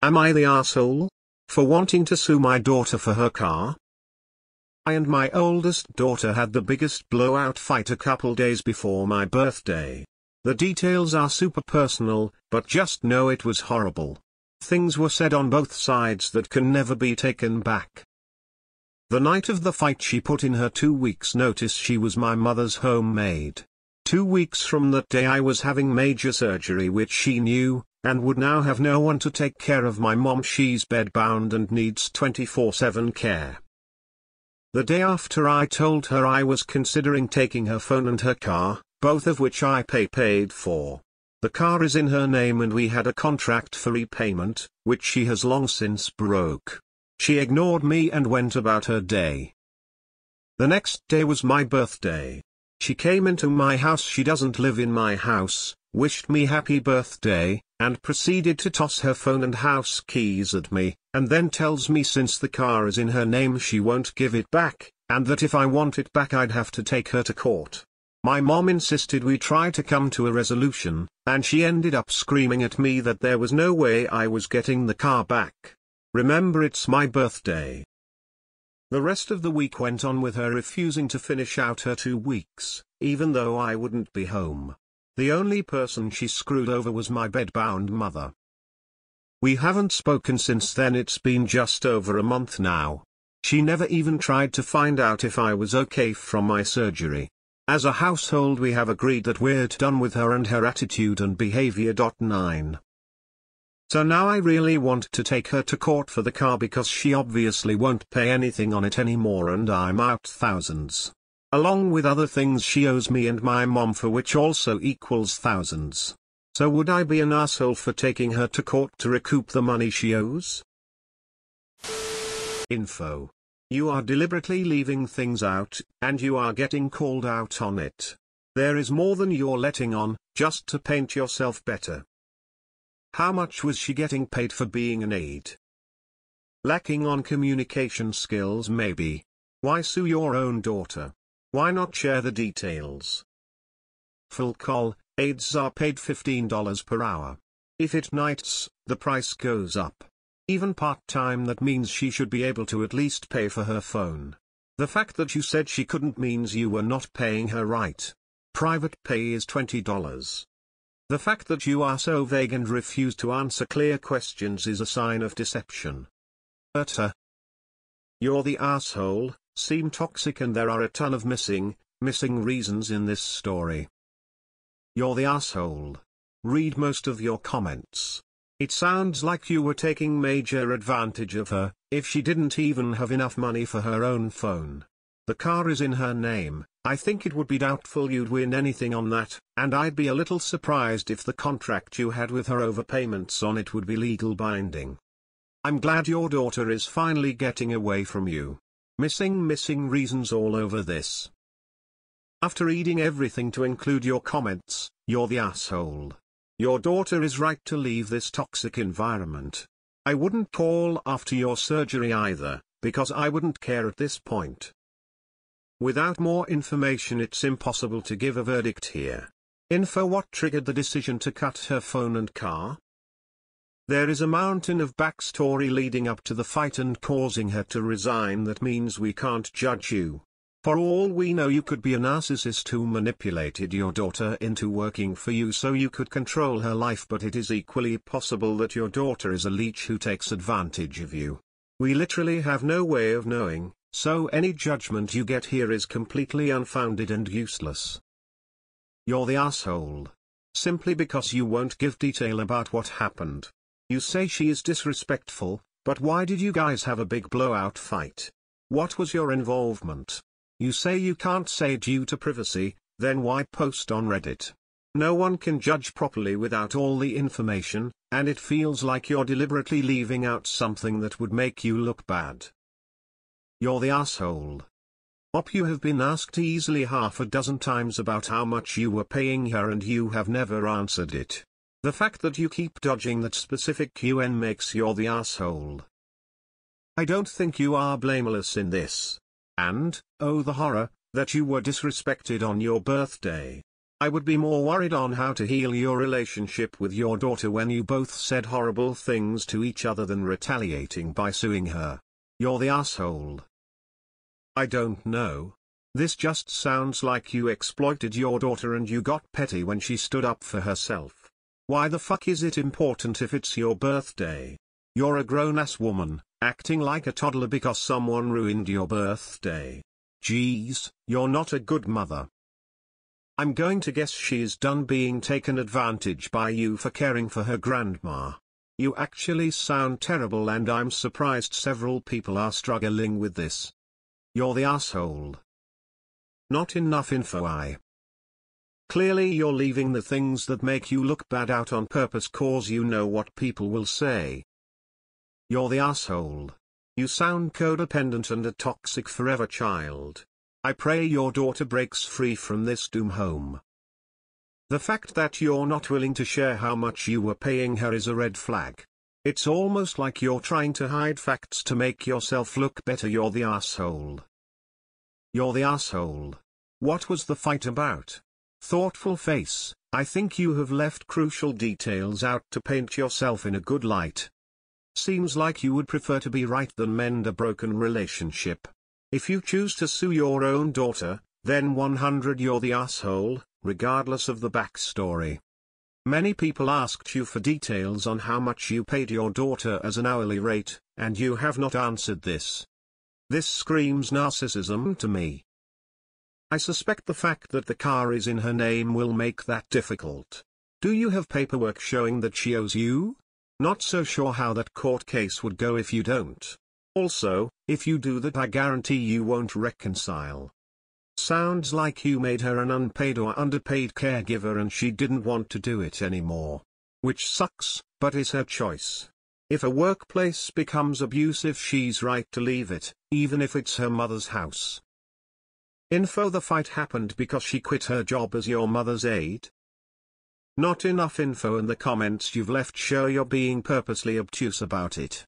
Am I the asshole? For wanting to sue my daughter for her car? I and my oldest daughter had the biggest blowout fight a couple days before my birthday. The details are super personal, but just know it was horrible. Things were said on both sides that can never be taken back. The night of the fight she put in her 2 weeks' notice she was my mother's homemaid. 2 weeks from that day I was having major surgery which she knew, and would now have no one to take care of my mom. She's bedbound and needs 24/7 care. The day after I told her I was considering taking her phone and her car, both of which I paid for. The car is in her name and we had a contract for repayment, which she has long since broke. She ignored me and went about her day. The next day was my birthday. She came into my house, she doesn't live in my house, wished me happy birthday, and proceeded to toss her phone and house keys at me, and then tells me since the car is in her name she won't give it back, and that if I want it back I'd have to take her to court. My mom insisted we try to come to a resolution, and she ended up screaming at me that there was no way I was getting the car back. Remember, it's my birthday. The rest of the week went on with her refusing to finish out her 2 weeks, even though I wouldn't be home. The only person she screwed over was my bedbound mother. We haven't spoken since then. It's been just over a month now. She never even tried to find out if I was okay from my surgery. As a household we have agreed that we're done with her and her attitude and behavior. 9. So now I really want to take her to court for the car because she obviously won't pay anything on it anymore and I'm out thousands. Along with other things she owes me and my mom, for which also equals thousands. So would I be an asshole for taking her to court to recoup the money she owes? Info. You are deliberately leaving things out, and you are getting called out on it. There is more than you're letting on, just to paint yourself better. How much was she getting paid for being an aide? Lacking on communication skills maybe. Why sue your own daughter? Why not share the details? Full call, aides are paid $15 per hour. If it nights, the price goes up. Even part-time, that means she should be able to at least pay for her phone. The fact that you said she couldn't means you were not paying her right. Private pay is $20. The fact that you are so vague and refuse to answer clear questions is a sign of deception. You're the asshole, seem toxic, and there are a ton of missing reasons in this story. You're the asshole. Read most of your comments. It sounds like you were taking major advantage of her, if she didn't even have enough money for her own phone. The car is in her name. I think it would be doubtful you'd win anything on that, and I'd be a little surprised if the contract you had with her over payments on it would be legal binding. I'm glad your daughter is finally getting away from you. Missing reasons all over this. After reading everything to include your comments, you're the asshole. Your daughter is right to leave this toxic environment. I wouldn't call after your surgery either, because I wouldn't care at this point. Without more information it's impossible to give a verdict here. Info. What triggered the decision to cut her phone and car? There is a mountain of backstory leading up to the fight and causing her to resign. That means we can't judge you. For all we know, you could be a narcissist who manipulated your daughter into working for you so you could control her life, but it is equally possible that your daughter is a leech who takes advantage of you. We literally have no way of knowing. So any judgment you get here is completely unfounded and useless. You're the asshole. Simply because you won't give detail about what happened. You say she is disrespectful, but why did you guys have a big blowout fight? What was your involvement? You say you can't say due to privacy, then why post on Reddit? No one can judge properly without all the information, and it feels like you're deliberately leaving out something that would make you look bad. You're the asshole. You have been asked easily half a dozen times about how much you were paying her and you have never answered it. The fact that you keep dodging that specific UN makes you're the asshole. I don't think you are blameless in this. And, oh the horror, that you were disrespected on your birthday. I would be more worried on how to heal your relationship with your daughter when you both said horrible things to each other than retaliating by suing her. You're the asshole. I don't know. This just sounds like you exploited your daughter and you got petty when she stood up for herself. Why the fuck is it important if it's your birthday? You're a grown-ass woman, acting like a toddler because someone ruined your birthday. Jeez, you're not a good mother. I'm going to guess she's done being taken advantage by you for caring for her grandma. You actually sound terrible and I'm surprised several people are struggling with this. You're the asshole. Not enough info. Clearly you're leaving the things that make you look bad out on purpose cause you know what people will say. You're the asshole. You sound codependent and a toxic forever child. I pray your daughter breaks free from this doom home. The fact that you're not willing to share how much you were paying her is a red flag. It's almost like you're trying to hide facts to make yourself look better. You're the asshole. You're the asshole. What was the fight about? Thoughtful face, I think you have left crucial details out to paint yourself in a good light. Seems like you would prefer to be right than mend a broken relationship. If you choose to sue your own daughter, then 100 you're the asshole, regardless of the backstory. Many people asked you for details on how much you paid your daughter as an hourly rate, and you have not answered this. This screams narcissism to me. I suspect the fact that the car is in her name will make that difficult. Do you have paperwork showing that she owes you? Not so sure how that court case would go if you don't. Also, if you do that I guarantee you won't reconcile. Sounds like you made her an unpaid or underpaid caregiver and she didn't want to do it anymore. Which sucks, but is her choice. If a workplace becomes abusive she's right to leave it, even if it's her mother's house. Info: the fight happened because she quit her job as your mother's aide? Not enough info and the comments you've left show you're being purposely obtuse about it.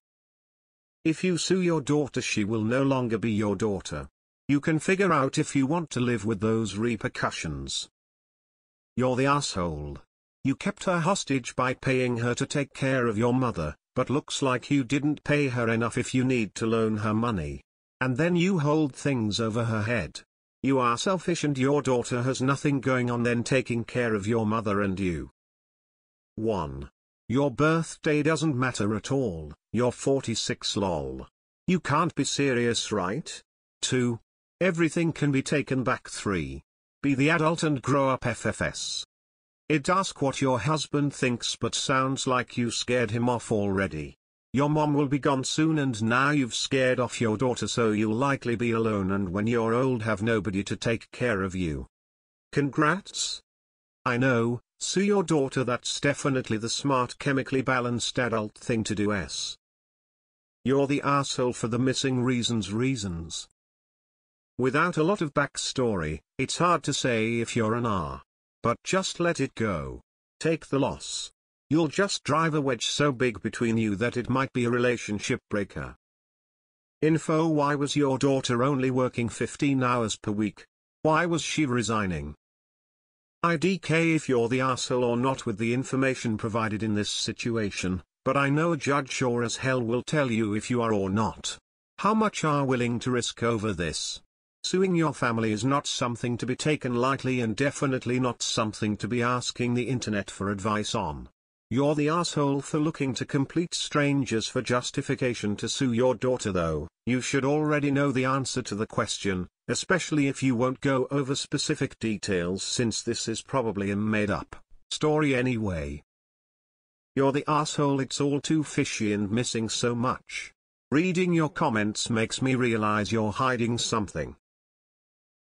If you sue your daughter she will no longer be your daughter. You can figure out if you want to live with those repercussions. You're the asshole. You kept her hostage by paying her to take care of your mother, but looks like you didn't pay her enough if you need to loan her money. And then you hold things over her head. You are selfish and your daughter has nothing going on then taking care of your mother and you. 1. Your birthday doesn't matter at all, you're 46 lol. You can't be serious, right? 2. Everything can be taken back. 3. Be the adult and grow up FFS. I'd ask what your husband thinks but sounds like you scared him off already. Your mom will be gone soon and now you've scared off your daughter so you'll likely be alone and when you're old have nobody to take care of you. Congrats. I know, sue your daughter, that's definitely the smart chemically balanced adult thing to do. You're the asshole for the missing reasons. Without a lot of backstory, it's hard to say if you're an R. But just let it go. Take the loss. You'll just drive a wedge so big between you that it might be a relationship breaker. Info: why was your daughter only working 15 hours per week? Why was she resigning? IDK if you're the asshole or not with the information provided in this situation, but I know a judge sure as hell will tell you if you are or not. How much are willing to risk over this? Suing your family is not something to be taken lightly and definitely not something to be asking the internet for advice on. You're the asshole for looking to complete strangers for justification to sue your daughter though. You should already know the answer to the question, especially if you won't go over specific details since this is probably a made-up story anyway. You're the asshole. It's all too fishy and missing so much. Reading your comments makes me realize you're hiding something.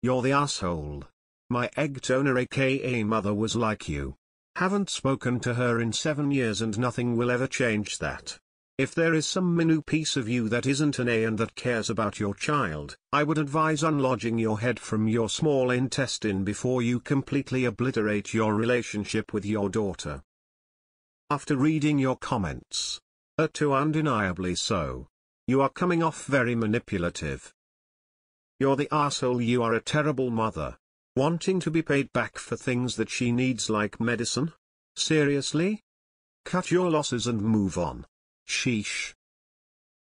You're the asshole. My egg donor aka mother was like you. Haven't spoken to her in 7 years and nothing will ever change that. If there is some minute piece of you that isn't an A and that cares about your child, I would advise unlodging your head from your small intestine before you completely obliterate your relationship with your daughter. After reading your comments, too undeniably so. You are coming off very manipulative. You're the asshole. You are a terrible mother. Wanting to be paid back for things that she needs like medicine? Seriously? Cut your losses and move on. Sheesh.